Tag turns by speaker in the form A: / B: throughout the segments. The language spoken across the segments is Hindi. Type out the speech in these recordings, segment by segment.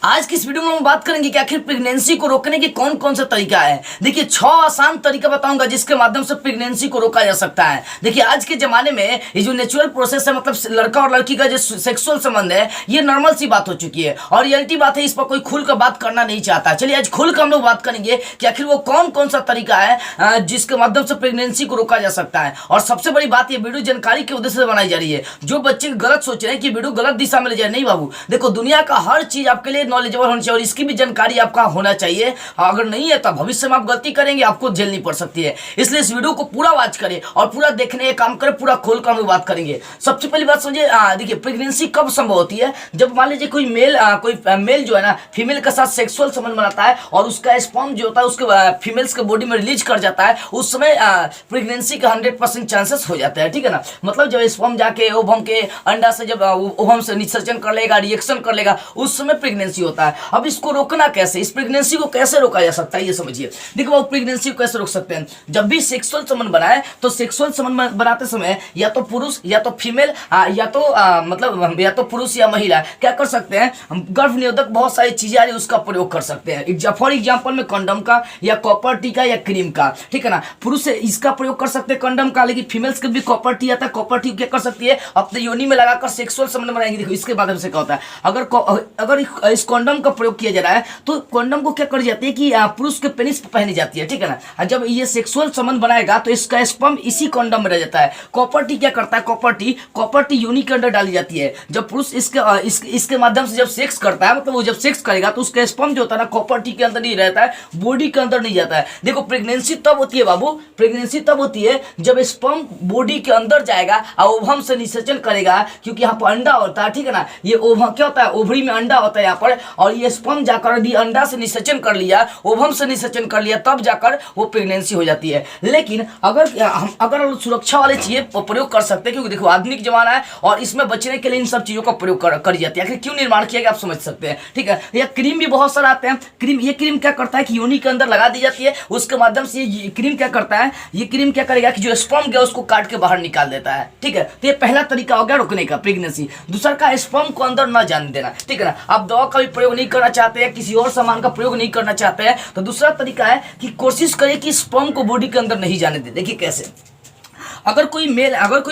A: आज की इस वीडियो में हम बात करेंगे कि आखिर प्रेगनेंसी को रोकने के कौन कौन सा तरीका है। देखिए 6 आसान तरीका बताऊंगा जिसके माध्यम से प्रेगनेंसी को रोका जा सकता है। देखिए आज के जमाने में ये जो नेचुरल प्रोसेस है, मतलब लड़का और लड़की का जो सेक्सुअल संबंध है, ये नॉर्मल सी बात हो चुकी है और रियलिटी बात है, इस पर कोई खुलकर बात करना नहीं चाहता। चलिए आज खुलकर हम लोग बात करेंगे कि आखिर वो कौन कौन सा तरीका है जिसके माध्यम से प्रेगनेंसी को रोका जा सकता है। और सबसे बड़ी बात, ये वीडियो जानकारी के उद्देश्य से बनाई जा रही है। जो बच्चे गलत सोच रहे हैं कि वीडियो गलत दिशा में ले जाए, नहीं बाबू, देखो दुनिया का हर चीज आपके लिए नॉलेजेबल होनी चाहिए और इसकी भी जानकारी आपका होना चाहिए। अगर नहीं है तो भविष्य में आप गलती करेंगे, आपको झेलनी पड़ सकती है। इसलिए इस वीडियो को पूरा वॉच करें और पूरा देखने का काम करें, पूरा खोल कर हम बात करेंगे। सबसे पहली बात समझिए, देखिए प्रेगनेंसी कब संभव होती है? जब मान लीजिए कोई मेल जो है ना, फीमेल के साथ सेक्सुअल संबंध बनाता है और उसका स्पर्म जो होता है उसके फीमेल्स के बॉडी में रिलीज कर जाता है, उस समय प्रेगनेंसी का 100% चांसेस हो जाता है। ठीक है ना, मतलब जब स्पर्म जाके ओवम के अंडा से जब ओवम से निषेचन कर लेगा, रिएक्शन कर लेगा, उस समय प्रेगनेंसी होता है। अब इसको रोकना कैसे, इस प्रेगनेंसी को कैसे रोका जा सकता है, ये समझिए। देखो वो प्रेगनेंसी को कैसे रोक सकते हैं? जब भी सेक्सुअल संबंध बनाए तो सेक्सुअल संबंध बनाते समय या तो पुरुष या तो फीमेल या तो मतलब या तो पुरुष या महिला क्या कर सकते हैं, गर्भ निरोधक बहुत सारी चीजें आ रही उसका प्रयोग कर सकते हैं। फॉर एग्जाम्पल में कंडम का या कॉपर टी का या क्रीम का, ठीक है ना। पुरुष इसका प्रयोग कर सकते हैं कंडम का, लेकिन फीमेल्स के भी कॉपर टी आता है। कॉपर टी क्या कर सकती है, अपने योनि में लगाकर सेक्सुअल संबंध बनाएंगे। देखो इसके माध्यम से क्या होता है, अगर इस कंडम का प्रयोग किया जा रहा है तो कंडम को क्या कर जाती है कि पुरुष के पेनिस पर पहनी जाती है, ठीक है ना। जब ये सेक्सुअल संबंध बनाएगा तो इसका स्पर्म इसी कंडम में रह जाता है। कॉपर टी क्या करता है, कॉपर टी योनि के अंदर डाली जाती है। जब पुरुष इसके माध्यम से जब सेक्स करता है, मतलब वो जब सेक्स करेगा तो उसका स्पर्म जो होता है ना, कॉपर टी के अंदर ही रहता है, बॉडी के अंदर नहीं जाता है। देखो प्रेगनेंसी तब होती है बाबू, प्रेगनेंसी तब होती है जब स्पर्म बॉडी के अंदर जाएगा और ओवम से निषेचन करेगा, क्योंकि यहाँ पर अंडा होता है, ठीक है ना। ये ओवम क्या होता है, ओवरी में अंडा होता है यहाँ पर, और ये स्पर्म जाकर यदि अंडा से निषेचन कर लिया, ओवम से निषेचन कर लिया, तब जाकर वो प्रेगनेंसी हो जाती है। लेकिन अगर सुरक्षा वाली चीजें प्रयोग कर सकते हैं, क्योंकि देखो आधुनिक जमाना है और इसमें बचने के लिए इन सब चीजों का प्रयोग करी जाती है। क्यों निर्माण किया गया आप समझ सकते हैं, ठीक है। या क्रीम भी बहुत सारे आते हैं। ये क्रीम क्या करता है कि योनि के अंदर लगा दी जाती है, उसके माध्यम से ये क्रीम क्या करता है, ये क्रीम क्या करेगा कि जो स्पर्म गया उसको काट के बाहर निकाल देता है, ठीक है। तो ये पहला तरीका हो गया रोकने का प्रेगनेंसी। दूसरा का स्पर्म को अंदर न जाने देना, ठीक है ना। आप दवा का भी प्रयोग नहीं करना चाहते हैं, किसी और सामान का प्रयोग नहीं करना चाहते हैं, तो दूसरा तरीका है कि कोशिश करें कि स्पर्म को बॉडी के अंदर नहीं जाने दे। देखिए कैसे, अगर कोई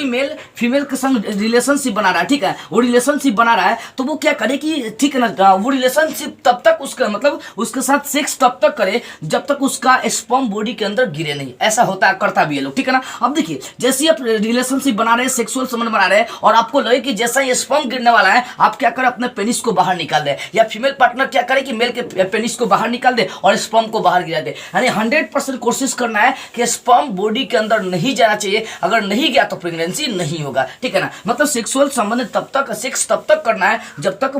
A: मेल फीमेल के संग रिलेशनशिप बना रहा है, ठीक है, वो रिलेशनशिप बना रहा है, तो वो क्या करे कि ठीक है ना, वो रिलेशनशिप तब तक उसका मतलब उसके साथ सेक्स तब तक करे जब तक उसका स्पर्म बॉडी के अंदर गिरे नहीं। ऐसा होता है, करता भी है लोग, ठीक है ना। अब देखिए जैसे आप रिलेशनशिप बना रहे हैं, सेक्सुअल संबंध बना रहे हैं और आपको लगे कि जैसा ये स्पर्म गिरने वाला है, आप क्या करें, अपने पेनिस को बाहर निकाल दे, या फीमेल पार्टनर क्या करे कि मेल के पेनिस को बाहर निकाल दे और स्पर्म को बाहर गिरा दे। यानी 100% कोशिश करना है कि स्पर्म बॉडी के अंदर नहीं जाना चाहिए। अगर नहीं गया तो प्रेगनेंसी नहीं होगा, ठीक है ना। मतलब सेक्सुअल संबंध सेक्स तब तक करना है जब तक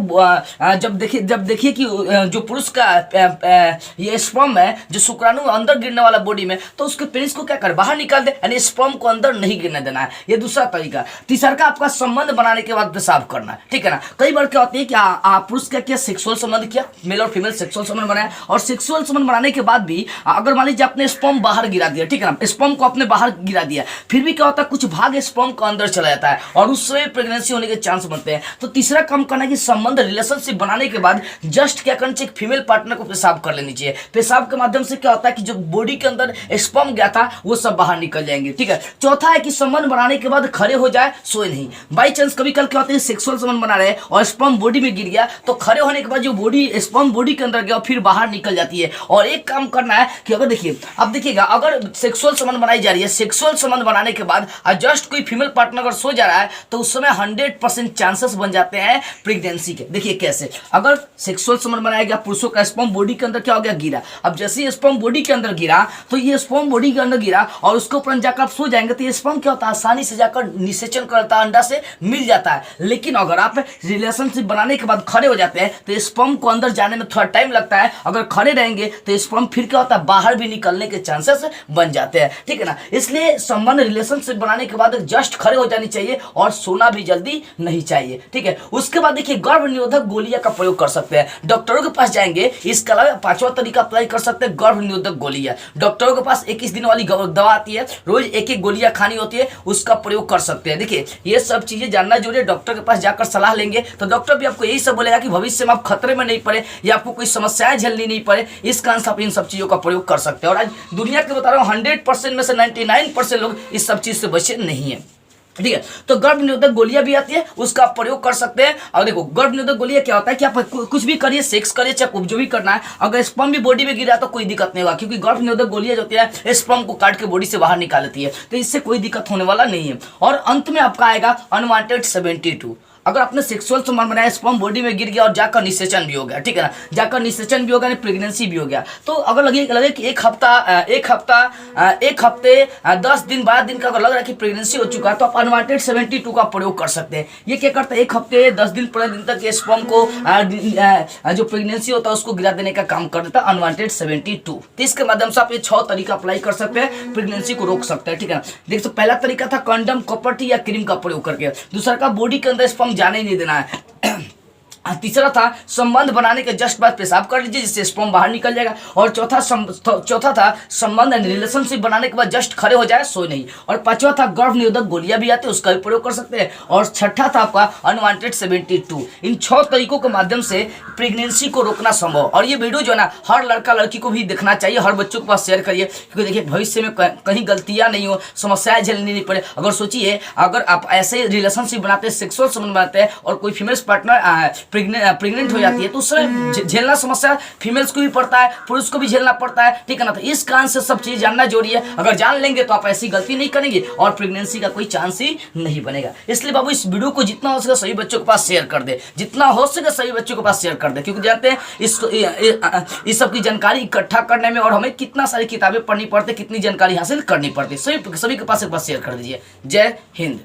A: जब देखिए कि जो पुरुष का ये स्पर्म है, जो शुक्राणु अंदर गिरने वाला बॉडी में, तो उसके पेनिस को क्या कर बाहर निकाल दे, यानी स्पर्म को अंदर नहीं गिरने देना है। ये दूसरा तरीका। तीसरा का आपका संबंध बनाने के बाद पेशाब करना है, ठीक है ना। कई बार क्या होती है कि पुरुष क्या किया, सेक्सुअल संबंध किया, मेल और फीमेल सेक्सुअल संबंध बनाया, और सेक्सुअल संबंध बनाने के बाद भी अगर मान लीजिए आपने स्पर्म बाहर गिरा दिया, ठीक है ना, स्पर्म को आपने बाहर गिरा दिया, फिर भी क्या होता है, कुछ भाग स्पर्म को अंदर चला जाता है और उससे प्रेगनेंसी होने के चांस बनते हैं। तो तीसरा काम करना है कि संबंध रिलेशनशिप बनाने के बाद जस्ट क्या करना चाहिए, फीमेल पार्टनर को पेशाब कर लेनी चाहिए। पेशाब के माध्यम से क्या होता है कि जो बॉडी के अंदर स्पर्म गया था वो सब बाहर निकल जाएंगे, ठीक है। चौथा है कि संबंध बनाने के बाद खड़े हो जाए, सोए नहीं। बाई चांस कभी कल क्या होता है, सेक्सुअल संबंध बना रहे और स्पर्म बॉडी में गिर गया, तो खड़े होने के बाद जो स्पर्म बॉडी के अंदर गया फिर बाहर निकल जाती है। और एक काम करना है कि अगर देखिए, अब देखिएगा, अगर सेक्सुअल संबंध बनाई जा रही है, सेक्सुअल संबंध बनाने के बाद जस्ट कोई फीमेल पार्टनर अगर सो जा रहा है, तो उस समय 100% चांसेस बन जाते हैं प्रेगनेंसी के। देखिए कैसे, अगर सेक्सुअल संबंध बनाया गया, पुरुषों का स्पर्म बॉडी के अंदर क्या हो गया, गिरा। अब जैसे ही स्पर्म बॉडी के अंदर गिरा, तो ये स्पर्म बॉडी के अंदर गिरा और उसके ऊपर जाकर आप सो जाएंगे, तो ये स्पर्म क्या होता है, आसानी से जाकर निषेचन करता है, अंडा से मिल जाता है। लेकिन अगर आप रिलेशनशिप बनाने के बाद खड़े हो जाते हैं, तो स्पर्म को अंदर जाने में थोड़ा टाइम लगता है। अगर खड़े रहेंगे तो स्पर्म फिर क्या होता है, बाहर भी निकलने के चांसेस बन जाते हैं, ठीक है ना। इसलिए संबंध रिलेशन रिलेशनशिप बनाने के बाद जस्ट खड़े हो जानी चाहिए और सोना भी जल्दी नहीं चाहिए, ठीक है। उसके बाद देखिए गर्भ निरोधक गोलियां का प्रयोग कर सकते हैं, डॉक्टरों के पास जाएंगे। इसके अलावा पांचवा तरीका अप्लाई कर सकते हैं गर्भ निरोधक गोलियां। डॉक्टरों के पास 21 दिन वाली दवा आती है, रोज एक एक गोलियां खानी होती है, उसका प्रयोग कर सकते हैं। देखिए ये सब चीजें जानना जरूरी है। डॉक्टर के पास जाकर सलाह लेंगे तो डॉक्टर भी आपको यही सब बोलेगा कि भविष्य में आप खतरे में नहीं पड़े या आपको कोई समस्याएं झेलनी नहीं पड़े, इस कारण से आप इन सब चीजों का प्रयोग कर सकते हैं। और आज दुनिया के बता रहा हूँ 100% में से 99% लोग इस सब चीज से बचे नहीं है, ठीक है। तो गर्भ निरोधक गोलियां भी आती है, उसका आप प्रयोग कर सकते हैं। और देखो गर्भ निरोधक गोलियां क्या होता है कि आप कुछ भी करिए, सेक्स करिए, चाहे जो भी करना है, अगर स्पर्म भी बॉडी में गिरा तो कोई दिक्कत नहीं होगा, क्योंकि गर्भ निरोधक गोलियां जो होती है स्पर्म को काट के बॉडी से बाहर निकाल लेती है, तो इससे कोई दिक्कत होने वाला नहीं है। और अंत में आपका आएगा अनवांटेड 72। अगर आपने सेक्सुअल संबंध बनाया, स्पर्म बॉडी में गिर गया और जाकर निषेचन भी हो गया, ठीक है ना, जाकर निषेचन भी हो गया, प्रेगनेंसी भी हो गया, तो अगर लगे कि एक हफ्ते 10 दिन 12 दिन का अगर लग रहा है कि प्रेगनेंसी हो चुका है, तो आप अनवांटेड 72 का प्रयोग कर सकते हैं। ये क्या करता है, एक हफ्ते 10 दिन 15 दिन तक स्पर्म को जो प्रेगनेंसी होता है उसको गिरा देने का काम कर देता है अनवांटेड 72। तो इसके माध्यम से आप ये 6 तरीका अप्लाई कर सकते हैं, प्रेगनेंसी को रोक सकते हैं, ठीक है ना। देखो पहला तरीका था कंडम, कॉपर या क्रीम का प्रयोग करके। दूसरा का बॉडी के अंदर स्पर्म जाने ही नहीं देना है। तीसरा था संबंध बनाने के जस्ट बाद पेशाब कर लीजिए, जिससे स्पर्म बाहर निकल जाएगा। और चौथा था संबंध रिलेशनशिप बनाने के बाद जस्ट खड़े हो जाए, सोए नहीं। और पांचवा था गर्भ निरोधक गोलियां भी आती है, उसका भी प्रयोग कर सकते हैं। और छठा था आपका अनवांटेड 72। इन 6 तरीकों के माध्यम से प्रेगनेंसी को रोकना संभव। और ये वीडियो जो है ना हर लड़का लड़की को भी देखना चाहिए, हर बच्चों के पास शेयर करिए, क्योंकि देखिए भविष्य में कहीं गलतियां नहीं हो, समस्याएं झेलनी नहीं पड़े। अगर सोचिए अगर आप ऐसे रिलेशनशिप बनाते हैं, सेक्सुअल संबंध बनाते हैं और कोई फीमेल पार्टनर प्रेग्नेंट हो जाती है, तो उसमें झेलना समस्या फीमेल्स को भी पड़ता है, पुरुष को भी झेलना पड़ता है, ठीक है ना। तो इस कारण से सब चीज जानना जरूरी है। अगर जान लेंगे तो आप ऐसी गलती नहीं करेंगे और प्रेगनेंसी का कोई चांस ही नहीं बनेगा। इसलिए बाबू इस वीडियो को जितना हो सके सभी बच्चों के पास शेयर कर दे, जितना हो सके सभी बच्चों के पास शेयर कर दे, क्योंकि जानते हैं इस सब की जानकारी इकट्ठा करने में और हमें कितना सारी किताबें पढ़नी पड़ती है, कितनी जानकारी हासिल करनी पड़ती है। सभी के पास एक बार शेयर कर दीजिए। जय हिंद।